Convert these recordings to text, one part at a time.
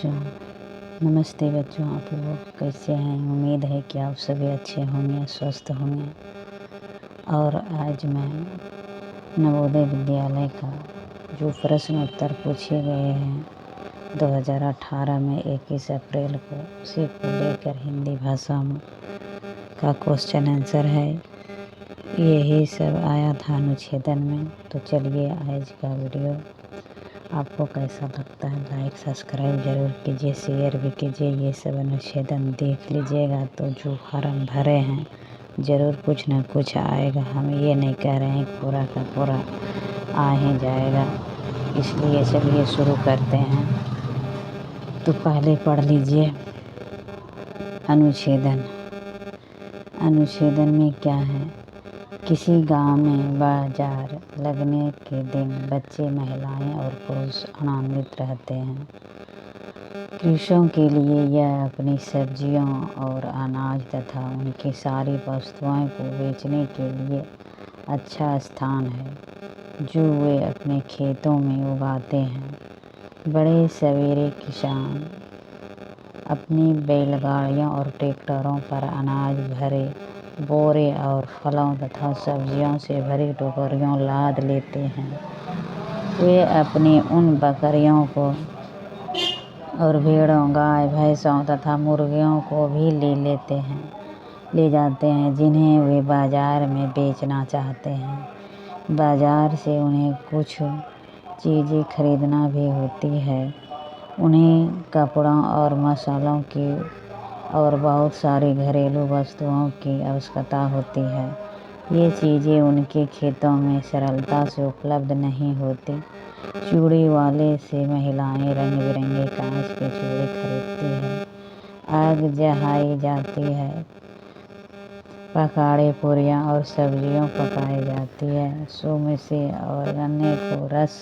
बच्चों। नमस्ते बच्चों, आप लोग कैसे हैं? उम्मीद है कि आप सभी अच्छे होंगे, स्वस्थ होंगे। और आज मैं नवोदय विद्यालय का जो प्रश्न उत्तर पूछे गए हैं 2018 में 21 अप्रैल को, उसी को लेकर हिंदी भाषा में का क्वेश्चन आंसर है। यही सब आया था अनुच्छेदन में। तो चलिए आज का वीडियो आपको कैसा लगता है लाइक सब्सक्राइब ज़रूर कीजिए, शेयर भी कीजिए। ये सब अनुच्छेदन देख लीजिएगा तो जो फार्म भरे हैं ज़रूर कुछ ना कुछ आएगा। हम ये नहीं कह रहे हैं पूरा का पूरा आ ही जाएगा। इसलिए चलिए शुरू करते हैं। तो पहले पढ़ लीजिए अनुच्छेदन। अनुच्छेदन में क्या है? किसी गांव में बाजार लगने के दिन बच्चे, महिलाएं और पुरुष आनंदित रहते हैं। कृषकों के लिए यह अपनी सब्जियों और अनाज तथा उनकी सारी वस्तुओं को बेचने के लिए अच्छा स्थान है जो वे अपने खेतों में उगाते हैं। बड़े सवेरे किसान अपनी बैलगाड़ियों और ट्रैक्टरों पर अनाज भरे बोरे और फलों तथा सब्जियों से भरी टोकरियों लाद लेते हैं। वे अपनी उन बकरियों को और भेड़ों, गाय, भैंसों तथा मुर्गियों को भी ले जाते हैं जिन्हें वे बाजार में बेचना चाहते हैं। बाजार से उन्हें कुछ चीज़ें खरीदना भी होती है। उन्हें कपड़ों और मसालों की और बहुत सारी घरेलू वस्तुओं की आवश्यकता होती है। ये चीज़ें उनके खेतों में सरलता से उपलब्ध नहीं होती। चूड़ी वाले से महिलाएं रंग बिरंगे कांच के चूड़ी खरीदती हैं। आग जलाई जाती है, पकाड़े, पूरियाँ और सब्जियां पकाई जाती है। सूम से और गन्ने को रस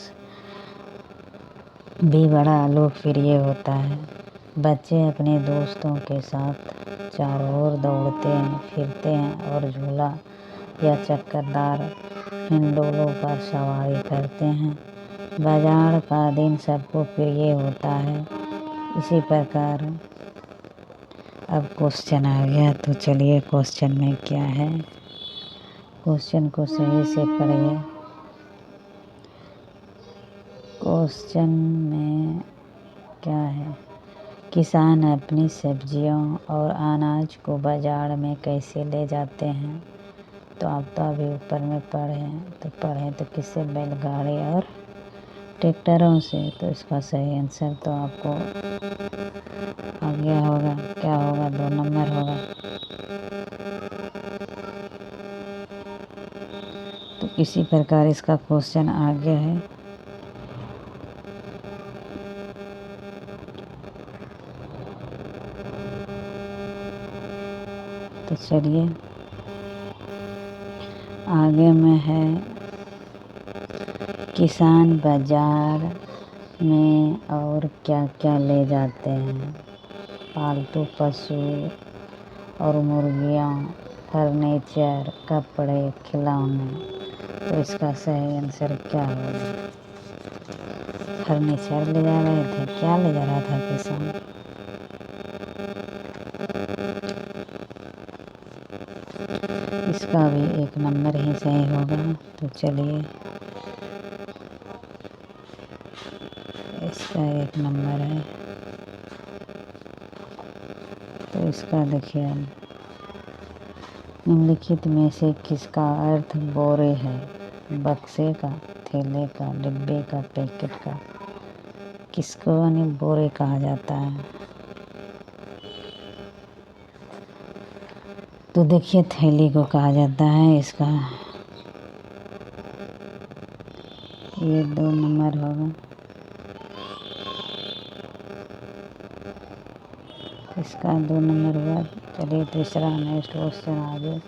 भी बड़ा लोकप्रिय होता है। बच्चे अपने दोस्तों के साथ चारों ओर दौड़ते हैं, फिरते हैं और झूला या चक्करदार हिंडोलों पर सवारी करते हैं। बाजार का दिन सबको प्रिय होता है। इसी प्रकार अब क्वेश्चन आ गया, तो चलिए क्वेश्चन में क्या है। क्वेश्चन को सही से पढ़िए। क्वेश्चन में क्या है? किसान अपनी सब्जियों और अनाज को बाजार में कैसे ले जाते हैं? तो आप तो अभी ऊपर में पढ़ें तो किससे? बैलगाड़ी और ट्रैक्टरों से। तो इसका सही आंसर तो आपको आ गया होगा। क्या होगा? 2 नंबर होगा। तो इसी प्रकार इसका क्वेश्चन आ गया है। तो चलिए आगे में है, किसान बाजार में और क्या क्या ले जाते हैं? पालतू पशु और मुर्गियाँ, फर्नीचर, कपड़े, खिलौने। तो इसका सही आंसर क्या होगा? फर्नीचर ले जा रहे थे। क्या ले जा रहा था किसान? इसका भी 1 नंबर ही सही होगा। तो चलिए इसका 1 नंबर है। तो इसका देखिए, निम्नलिखित में से किसका अर्थ बोरे है? बक्से का, थैले का, डिब्बे का, पैकेट का। किसको यानी बोरे कहा जाता है? तो देखिए थैली को कहा जाता है। इसका ये 2 नंबर होगा। इसका 2 नंबर हुआ। चलिए तीसरा नेक्स्ट क्वेश्चन आगे।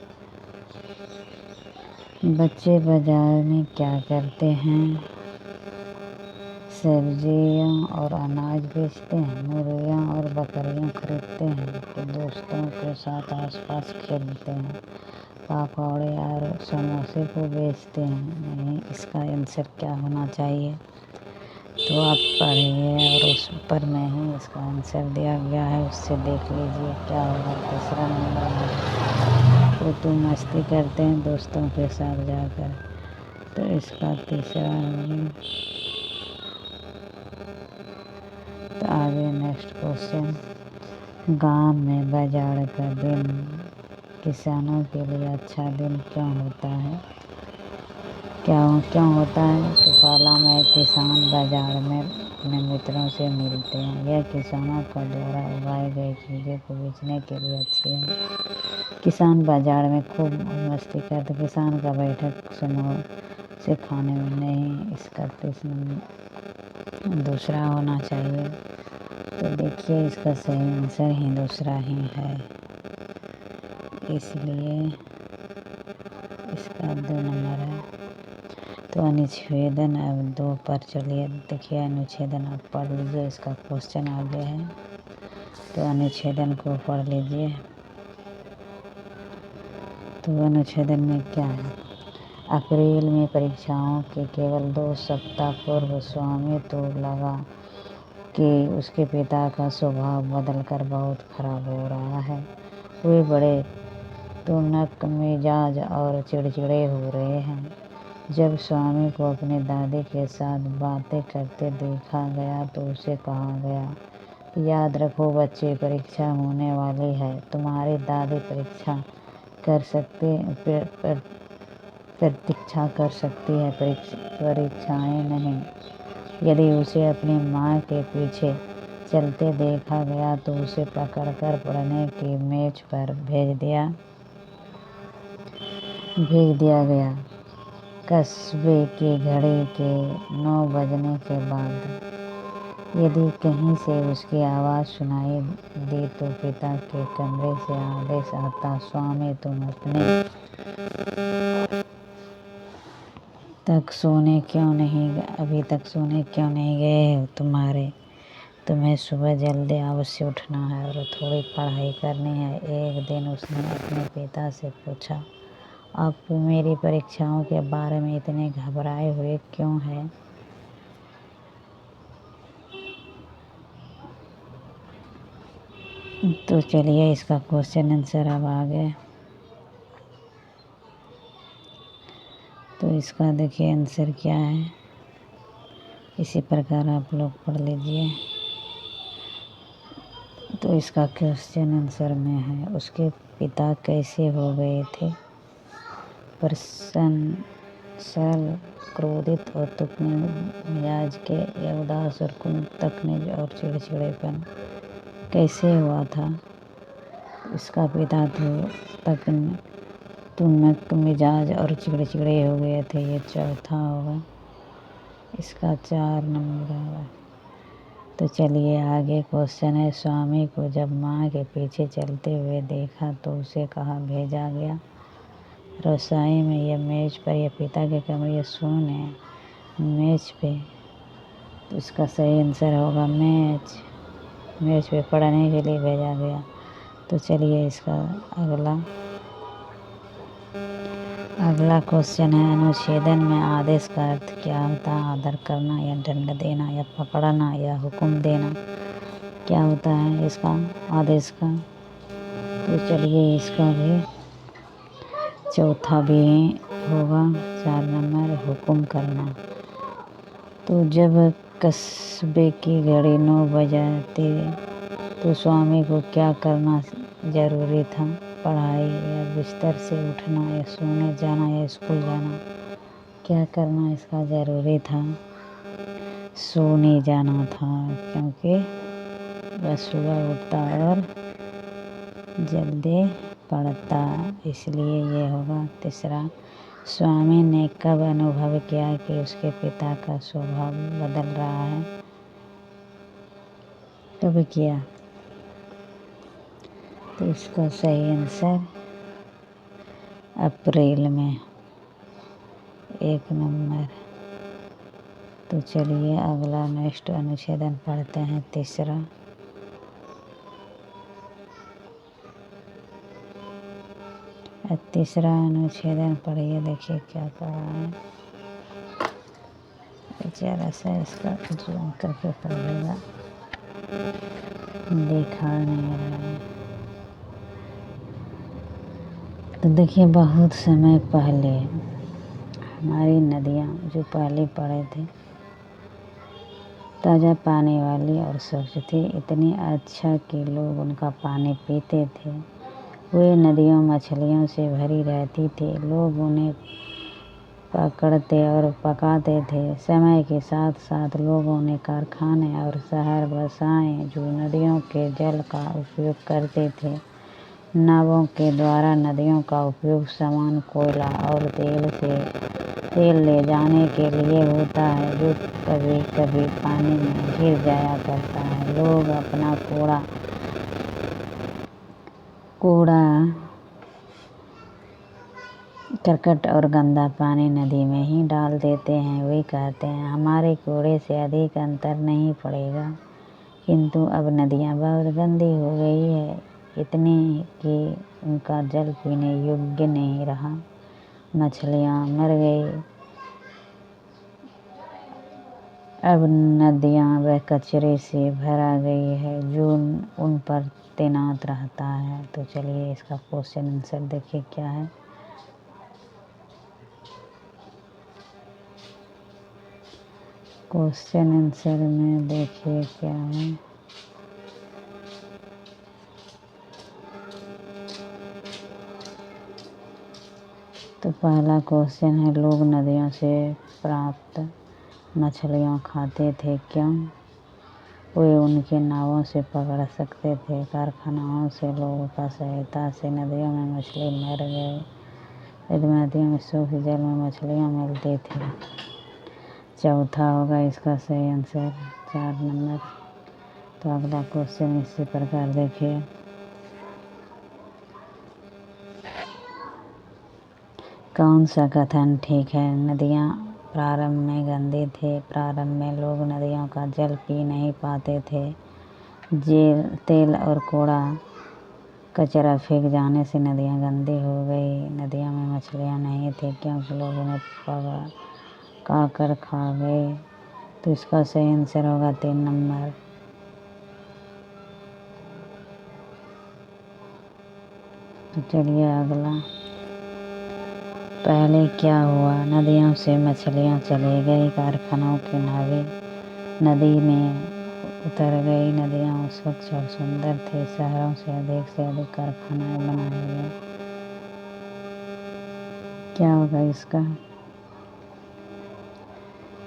बच्चे बाजार में क्या करते हैं? सब्जियां और अनाज बेचते हैं, मुर्गियां और बकरियां खरीदते हैं, कि दोस्तों के साथ आसपास खेलते हैं, पकौड़े और समोसे को बेचते हैं। नहीं, इसका आंसर क्या होना चाहिए? तो आप पढ़िए और उस पर में ही इसका आंसर दिया गया है, उससे देख लीजिए क्या होगा। तीसरा नंबर है तो तुम मस्ती करते हैं दोस्तों के साथ जाकर, तो इसका तीसरा होगा। तो आगे नेक्स्ट क्वेश्चन, गांव में बाजार का दिन किसानों के लिए अच्छा दिन क्यों होता है? क्यों होता है? तो पहला में किसान बाजार में अपने मित्रों से मिलते हैं। यह किसानों का द्वारा उगाई गई चीज़ों को बेचने के लिए अच्छी है। किसान बाजार में खूब मस्ती करते। किसान का बैठक समूह से खाने में नहीं, इसका दूसरा होना चाहिए। तो देखिए इसका सही आंसर ही दूसरा ही है, इसलिए इसका 2 नंबर है। तो अनुच्छेदन अब 2 पर चलिए देखिए, अनुच्छेदन आप पढ़ लीजिए, इसका क्वेश्चन आगे है तो अनुच्छेदन को पढ़ लीजिए। तो अनुच्छेदन में क्या है? अप्रैल में परीक्षाओं के केवल 2 सप्ताह पूर्व स्वामी को लगा कि उसके पिता का स्वभाव बदलकर बहुत खराब हो रहा है। वे बड़े तुनक मिजाज और चिड़चिड़े हो रहे हैं। जब स्वामी को अपनी दादी के साथ बातें करते देखा गया तो उसे कहा गया, याद रखो बच्चे, परीक्षा होने वाली है। तुम्हारी दादी प्रतीक्षा कर सकती है, परीक्षाएं नहीं। यदि उसे अपनी माँ के पीछे चलते देखा गया तो उसे पकड़कर पढ़ने की मेज पर भेज दिया गया। कस्बे की घड़ी के 9 बजने के बाद यदि कहीं से उसकी आवाज़ सुनाई दी तो पिता के कमरे से आदेश आता, स्वामी तुम अभी तक सोने क्यों नहीं गए हो? तुम्हें सुबह जल्दी अवश्य उठना है और थोड़ी पढ़ाई करनी है। एक दिन उसने अपने पिता से पूछा, आप मेरी परीक्षाओं के बारे में इतने घबराए हुए क्यों हैं? तो चलिए इसका क्वेश्चन आंसर अब आ गया। तो इसका देखिए आंसर क्या है, इसी प्रकार आप लोग पढ़ लीजिए। तो इसका क्वेश्चन आंसर में है, उसके पिता कैसे हो गए थे? प्रसन्न, सरल, क्रोधित और तुकने मिजाज के, या उदास और तकनीज और चिड़चिड़ेपन कैसे हुआ था? इसका पिता तुनक मिजाज और चिड़चिड़े हो गए थे, ये चौथा होगा, इसका 4 नंबर होगा। तो चलिए आगे क्वेश्चन है, स्वामी को जब माँ के पीछे चलते हुए देखा तो उसे कहाँ भेजा गया? रसोई में, या मेज पर, या पिता के कमरे सोने मेज पे? तो इसका सही आंसर होगा मेज पे पढ़ने के लिए भेजा गया। तो चलिए इसका अगला क्वेश्चन है, अनुच्छेदन में आदेश का अर्थ क्या होता है? आदर करना, या दंड देना, या पकड़ना, या हुक्म देना? क्या होता है इसका आदेश का? तो चलिए इसका भी चौथा भी होगा, 4 नंबर, हुक्म करना। तो जब कस्बे की घड़ी 9 बजाती तो स्वामी को क्या करना जरूरी था? पढ़ाई, या बिस्तर से उठना, या सोने जाना, या स्कूल जाना? क्या करना इसका जरूरी था? सोने जाना था, क्योंकि वह सुबह उठता और जल्दी पढ़ता, इसलिए ये होगा तीसरा। स्वामी ने कब अनुभव किया कि उसके पिता का स्वभाव बदल रहा है? कब किया? तो इसका सही आंसर अप्रैल में, 1 नंबर। तो चलिए अगला नेक्स्ट अनुच्छेदन पढ़ते हैं, तीसरा। तीसरा अनुच्छेदन पढ़िए, देखिए क्या कह रहा है। जरा सा इसका जूम करके पढ़ेगा, देखा नहीं रहा है। तो देखिए, बहुत समय पहले हमारी नदियाँ जो पहले पड़े थे, ताज़ा पानी वाली और स्वच्छ थी, इतनी अच्छा कि लोग उनका पानी पीते थे। वे नदियाँ मछलियों से भरी रहती थी, लोग उन्हें पकड़ते और पकाते थे। समय के साथ साथ लोगों ने कारखाने और शहर बसाए जो नदियों के जल का उपयोग करते थे। नावों के द्वारा नदियों का उपयोग सामान, कोयला और तेल ले जाने के लिए होता है, जो कभी कभी पानी में गिर जाया करता है। लोग अपना कूड़ा करकट और गंदा पानी नदी में ही डाल देते हैं। वे कहते हैं हमारे कूड़े से अधिक अंतर नहीं पड़ेगा, किंतु अब नदियाँ बहुत गंदी हो गई है, इतनी कि उनका जल पीने योग्य नहीं रहा। मछलियाँ मर गई। अब नदियाँ वह कचरे से भरा गई है जो उन पर तैनात रहता है। तो चलिए इसका क्वेश्चन आंसर देखिए क्या है। क्वेश्चन आंसर में देखिए क्या है। तो पहला क्वेश्चन है, लोग नदियों से प्राप्त मछलियाँ खाते थे, क्यों? वे उनके नावों से पकड़ सकते थे। कारखानाओं से लोगों का सहायता से नदियों में मछली मर गए। नदियों में शुद्ध जल में मछलियाँ मिलती थी। चौथा होगा इसका सही आंसर 4 नंबर। तो अगला क्वेश्चन इसी प्रकार देखिए। कौन सा कथन ठीक है? नदियाँ प्रारंभ में गंदी थी। प्रारंभ में लोग नदियों का जल पी नहीं पाते थे। तेल और कूड़ा कचरा फेंक जाने से नदियाँ गंदी हो गई। नदियों में मछलियाँ नहीं थी क्योंकि लोग उन्हें पका कर खा गए। तो इसका सही आंसर होगा 3 नंबर। तो चलिए अगला। पहले क्या हुआ? नदियों से मछलियाँ चली गई। कारखानों की नावें नदी में उतर गई। नदियाँ स्वच्छ और सुंदर थी। शहरों से अधिक कारखाने बनाए गए। क्या होगा इसका?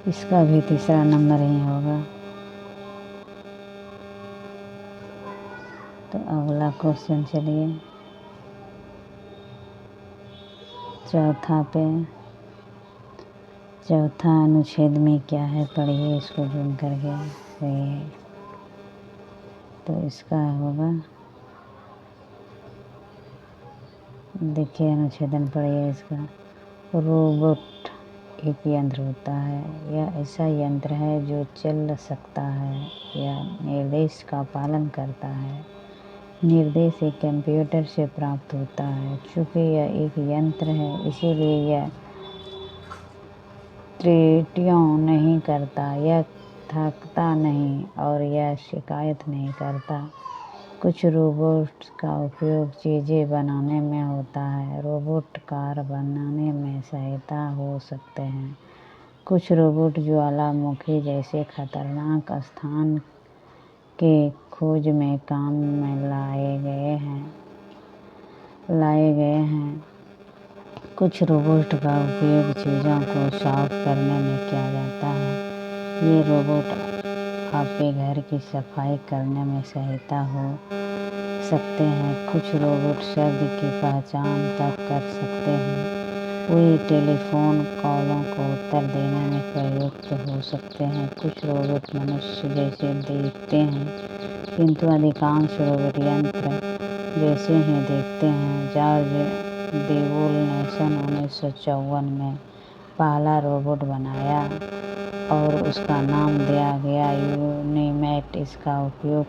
इसका भी तीसरा नंबर ही होगा। तो अगला क्वेश्चन चलिए चौथा अनुच्छेद में क्या है, पढ़िए इसको जूम करके। सही है। तो इसका होगा, देखिए अनुच्छेदन पढ़िए इसका। रोबोट एक यंत्र होता है। यह ऐसा यंत्र है जो चल सकता है या निर्देश का पालन करता है। निर्देश एक कंप्यूटर से प्राप्त होता है। चूँकि यह एक यंत्र है, इसीलिए यह त्रुटियां नहीं करता, यह थकता नहीं और यह शिकायत नहीं करता। कुछ रोबोट्स का उपयोग चीज़ें बनाने में होता है। रोबोट कार बनाने में सहायता हो सकते हैं। कुछ रोबोट ज्वालामुखी जैसे खतरनाक स्थान के खोज में काम में लाए गए हैं। कुछ रोबोट का उपयोग चीज़ों को साफ करने में किया जाता है। ये रोबोट आपके घर की सफाई करने में सहायता हो सकते हैं। कुछ रोबोट शब्द की पहचान तक कर सकते हैं। वे टेलीफोन कॉलों को उत्तर देने में प्रयुक्त हो सकते हैं। कुछ रोबोट मनुष्य जैसे दिखते हैं, किंतु अधिकांश रोबोट यंत्र जैसे ही दिखते हैं। जॉर्ज देवोल ने सन 1954 में पहला रोबोट बनाया और उसका नाम दिया गया यूनीमैट। इसका उपयोग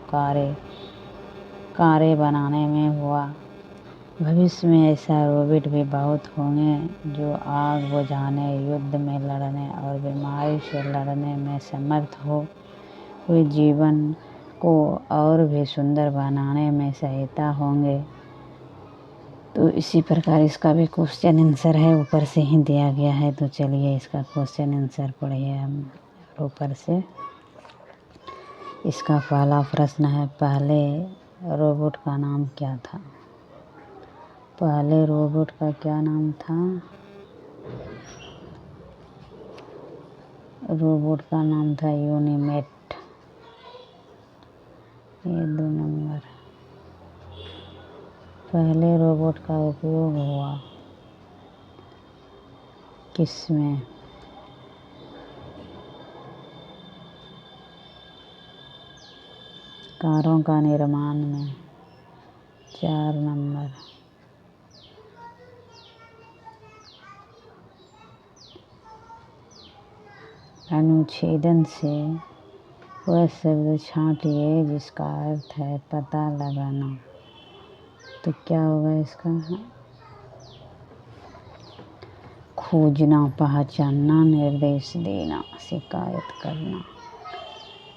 कारें बनाने में हुआ। भविष्य में ऐसा रोबोट भी बहुत होंगे जो आग बुझाने, युद्ध में लड़ने और बीमारी से लड़ने में समर्थ हो। वे जीवन को और भी सुंदर बनाने में सहायता होंगे। तो इसी प्रकार इसका भी क्वेश्चन आंसर है, ऊपर से ही दिया गया है। तो चलिए इसका क्वेश्चन आंसर पढ़िए हम ऊपर से। इसका पहला प्रश्न है, पहले रोबोट का नाम क्या था? पहले रोबोट का क्या नाम था? रोबोट का नाम था यूनिमेट। ये 2 नंबर। पहले रोबोट का उपयोग हुआ किसमें? कारों का निर्माण में। 4 नंबर। अनुच्छेदन से वह शब्द छांटिए जिसका अर्थ है पता लगाना। तो क्या होगा इसका? खोजना, पहचानना, निर्देश देना, शिकायत करना।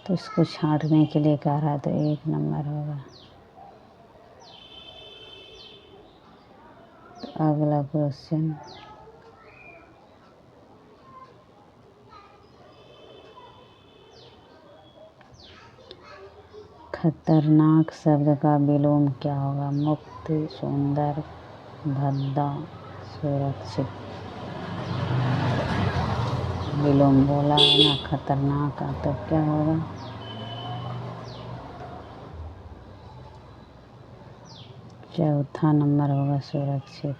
तो इसको छांटने के लिए कह रहा है, तो 1 नंबर होगा। तो अगला क्वेश्चन, खतरनाक शब्द का विलोम क्या होगा? मुक्त, सुंदर, भद्दा, सुरक्षित। विलोम बोला है ना खतरनाक का, तो क्या होगा? चौथा नंबर होगा सुरक्षित।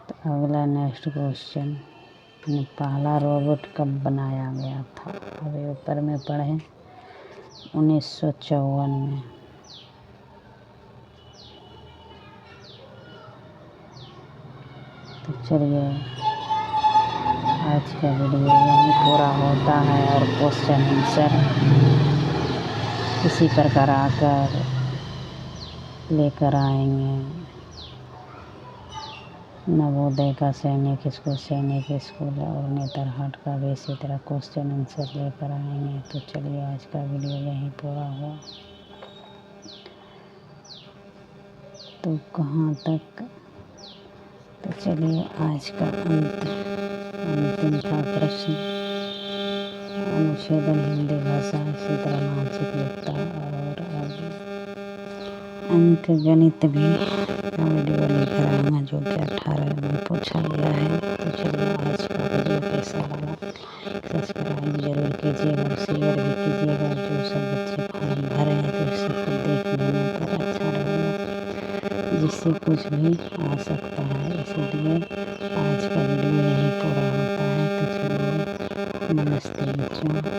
तो अगला नेक्स्ट क्वेश्चन, पहला रोबोट कब बनाया गया था? अभी ऊपर में पढ़े 1954 में। तो चलिए आज का वीडियो यहीं पूरा होता है और क्वेश्चन आंसर इसी प्रकार आकर लेकर आएंगे। नवोदय का सैनिक स्कूल, सैनिक स्कूल और नेतरहाट का भी इसी तरह क्वेश्चन आंसर लेकर आएंगे। तो चलिए आज का वीडियो यहीं पूरा हुआ। तो कहाँ तक? तो चलिए आज का अंतिम था प्रश्न, अनुच्छेदन हिंदी भाषा, इसी तरह मानसिक लिखता और अंक गणित भी वीडियो लेकर आऊँगा जो कि 18 में पूछा गया है। तो चलिए आज का वीडियो कैसा लगा सब्सक्राइब जरूर कीजिएगा और शेयर भी कीजिएगा। जो सब बच्चे फॉर्म भरे हैं तो सबको देख लेने पर अच्छा रहेगा, जिससे कुछ भी आ सकता है। इसलिए आज का वीडियो यहीं पूरा होता है। तो चलिए नमस्ते बच्चों।